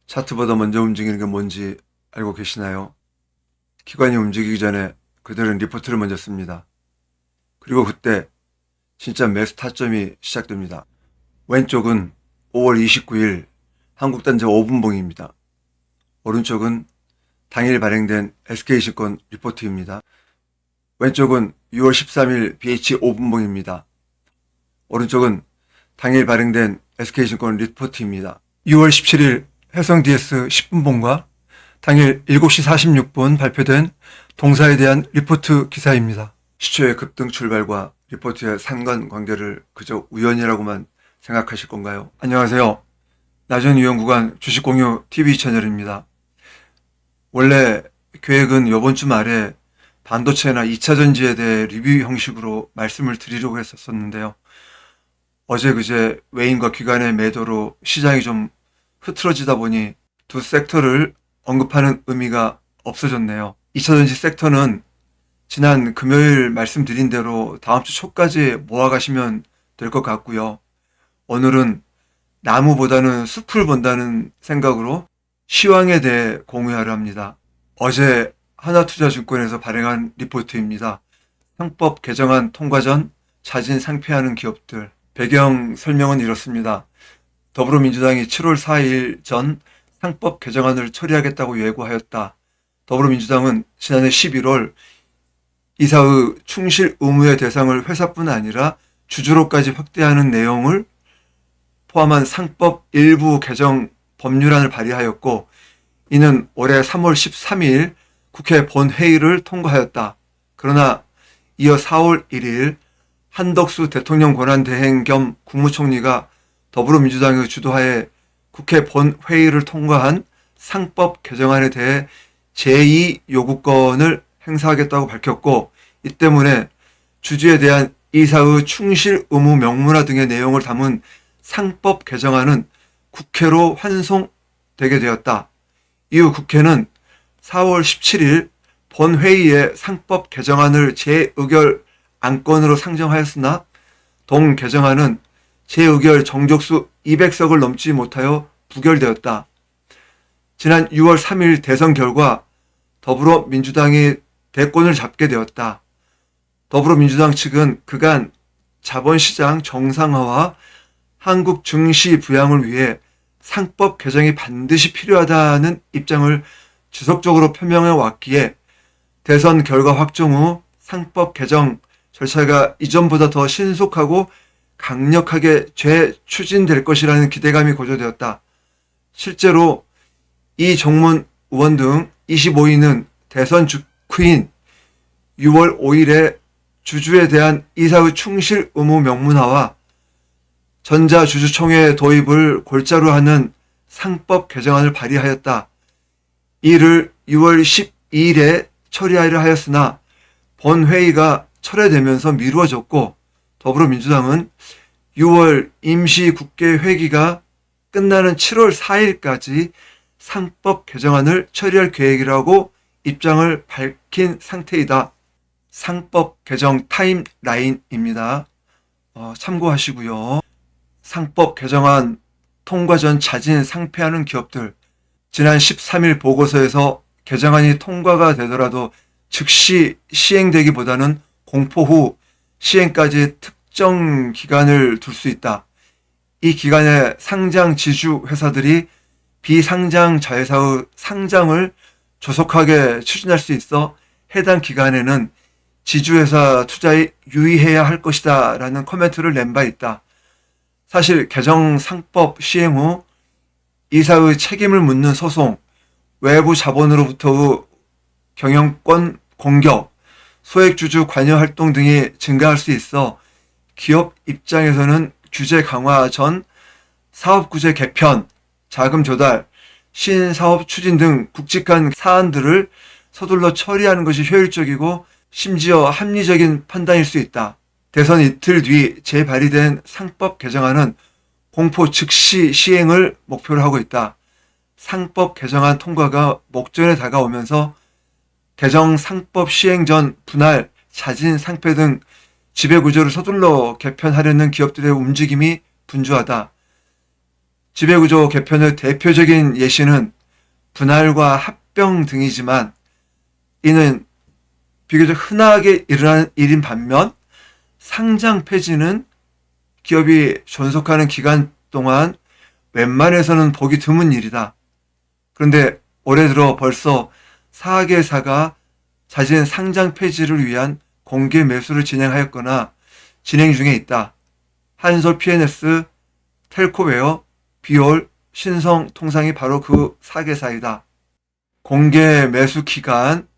차트보다 먼저 움직이는 게 뭔지 알고 계시나요? 기관이 움직이기 전에 그들은 리포트를 먼저 씁니다. 그리고 그때 진짜 매수 타점이 시작됩니다. 왼쪽은 5월 29일 한국단지 5분봉입니다. 오른쪽은 당일 발행된 SK증권 리포트입니다. 왼쪽은 6월 13일 BH 5분봉입니다. 오른쪽은 당일 발행된 SK증권 리포트입니다. 6월 17일 해성 DS 10분봉과 당일 7시 46분 발표된 동사에 대한 리포트 기사입니다. 시초의 급등 출발과 리포트의 상관관계를 그저 우연이라고만 생각하실 건가요? 안녕하세요. 나전 유연구간 주식공유 TV 채널입니다. 원래 계획은 이번 주 말에 반도체나 2차전지에 대해 리뷰 형식으로 말씀을 드리려고 했었는데요. 어제 그제 외인과 기관의 매도로 시장이 좀 흐트러지다 보니 두 섹터를 언급하는 의미가 없어졌네요. 2차전지 섹터는 지난 금요일 말씀드린 대로 다음 주 초까지 모아가시면 될 것 같고요. 오늘은 나무보다는 숲을 본다는 생각으로 시황에 대해 공유하려 합니다. 어제 하나투자증권에서 발행한 리포트입니다. 상법 개정안 통과 전 자진 상폐하는 기업들. 배경 설명은 이렇습니다. 더불어민주당이 7월 4일 전 상법 개정안을 처리하겠다고 예고하였다. 더불어민주당은 지난해 11월 이사의 충실 의무의 대상을 회사뿐 아니라 주주로까지 확대하는 내용을 포함한 상법 일부 개정 법률안을 발의하였고, 이는 올해 3월 13일 국회 본회의를 통과하였다. 그러나 이어 4월 1일 한덕수 대통령 권한대행 겸 국무총리가 더불어민주당의 주도하에 국회 본회의를 통과한 상법 개정안에 대해 제2 요구권을 행사하겠다고 밝혔고, 이 때문에 주주에 대한 이사의 충실 의무 명문화 등의 내용을 담은 상법 개정안은 국회로 환송되게 되었다. 이후 국회는 4월 17일 본회의에 상법 개정안을 재의결 안건으로 상정하였으나 동 개정안은 재의결 정족수 200석을 넘지 못하여 부결되었다. 지난 6월 3일 대선 결과 더불어민주당이 대권을 잡게 되었다. 더불어민주당 측은 그간 자본시장 정상화와 한국 증시 부양을 위해 상법 개정이 반드시 필요하다는 입장을 지속적으로 표명해 왔기에 대선 결과 확정 후 상법 개정 절차가 이전보다 더 신속하고 강력하게 재추진될 것이라는 기대감이 고조되었다. 실제로 이정문 의원 등 25인은 대선 직후인 6월 5일에 주주에 대한 이사의 충실 의무 명문화와 전자주주총회 도입을 골자로 하는 상법 개정안을 발의하였다. 이를 6월 12일에 처리하려 하였으나 본회의가 철회되면서 미루어졌고, 더불어민주당은 6월 임시국회 회기가 끝나는 7월 4일까지 상법 개정안을 처리할 계획이라고 입장을 밝힌 상태이다. 상법 개정 타임라인입니다. 참고하시고요. 상법 개정안 통과 전 자진 상폐하는 기업들. 지난 13일 보고서에서 개정안이 통과가 되더라도 즉시 시행되기보다는 공포 후 시행까지 특정 기간을 둘 수 있다. 이 기간에 상장 지주 회사들이 비상장 자회사의 상장을 조속하게 추진할 수 있어 해당 기간에는 지주회사 투자에 유의해야 할 것이다 라는 코멘트를 낸 바 있다. 사실 개정 상법 시행 후 이사의 책임을 묻는 소송, 외부 자본으로부터의 경영권 공격, 소액주주 관여 활동 등이 증가할 수 있어 기업 입장에서는 규제 강화 전 사업구제 개편, 자금 조달, 신사업 추진 등 굵직한 사안들을 서둘러 처리하는 것이 효율적이고 심지어 합리적인 판단일 수 있다. 대선 이틀 뒤 재발의된 상법 개정안은 공포 즉시 시행을 목표로 하고 있다. 상법 개정안 통과가 목전에 다가오면서 개정 상법 시행 전 분할, 자진 상폐 등 지배구조를 서둘러 개편하려는 기업들의 움직임이 분주하다. 지배구조 개편의 대표적인 예시는 분할과 합병 등이지만 이는 비교적 흔하게 일어나는 일인 반면 상장 폐지는 기업이 존속하는 기간 동안 웬만해서는 보기 드문 일이다. 그런데 올해 들어 벌써 4개사가 자진 상장 폐지를 위한 공개 매수를 진행하였거나 진행 중에 있다. 한솔 PNS, 텔코웨어, 비올, 신성통상이 바로 그 4개사이다. 공개 매수 기간,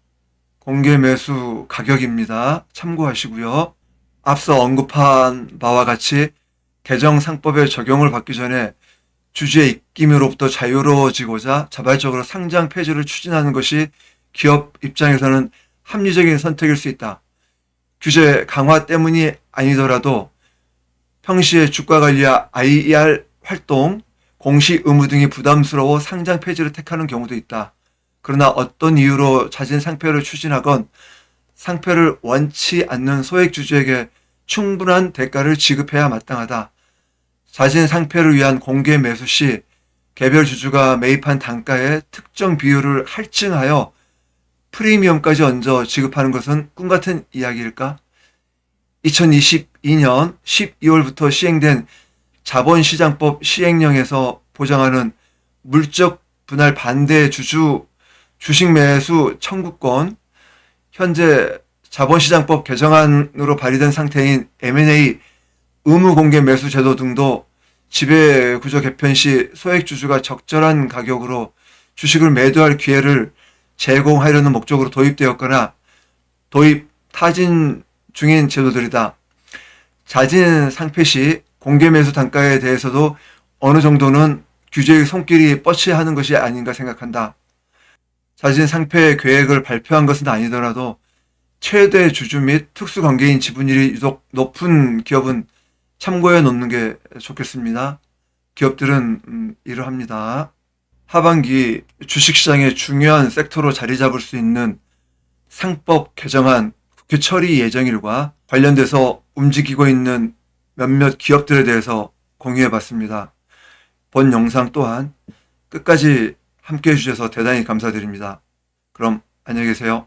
공개 매수 가격입니다. 참고하시고요. 앞서 언급한 바와 같이 개정상법의 적용을 받기 전에 주주의 입김으로부터 자유로워지고자 자발적으로 상장 폐지를 추진하는 것이 기업 입장에서는 합리적인 선택일 수 있다. 규제 강화 때문이 아니더라도 평시에 주가관리와 IR 활동, 공시 의무 등이 부담스러워 상장 폐지를 택하는 경우도 있다. 그러나 어떤 이유로 자진 상폐를 추진하건 상폐를 원치 않는 소액주주에게 충분한 대가를 지급해야 마땅하다. 자진 상폐를 위한 공개 매수 시 개별 주주가 매입한 단가의 특정 비율을 할증하여 프리미엄까지 얹어 지급하는 것은 꿈같은 이야기일까? 2022년 12월부터 시행된 자본시장법 시행령에서 보장하는 물적 분할 반대 주주 주식 매수 청구권, 현재 자본시장법 개정안으로 발의된 상태인 M&A 의무 공개 매수 제도 등도 지배구조 개편 시 소액주주가 적절한 가격으로 주식을 매도할 기회를 제공하려는 목적으로 도입되었거나 도입 타진 중인 제도들이다. 자진 상폐 시 공개 매수 단가에 대해서도 어느 정도는 규제의 손길이 뻗쳐하는 것이 아닌가 생각한다. 자진 상폐 계획을 발표한 것은 아니더라도 최대 주주 및 특수관계인 지분율이 유독 높은 기업은 참고해 놓는 게 좋겠습니다. 기업들은 이러합니다. 하반기 주식시장의 중요한 섹터로 자리 잡을 수 있는 상법 개정안 국회 처리 예정일과 관련돼서 움직이고 있는 몇몇 기업들에 대해서 공유해 봤습니다. 본 영상 또한 끝까지 함께 해주셔서 대단히 감사드립니다. 그럼 안녕히 계세요.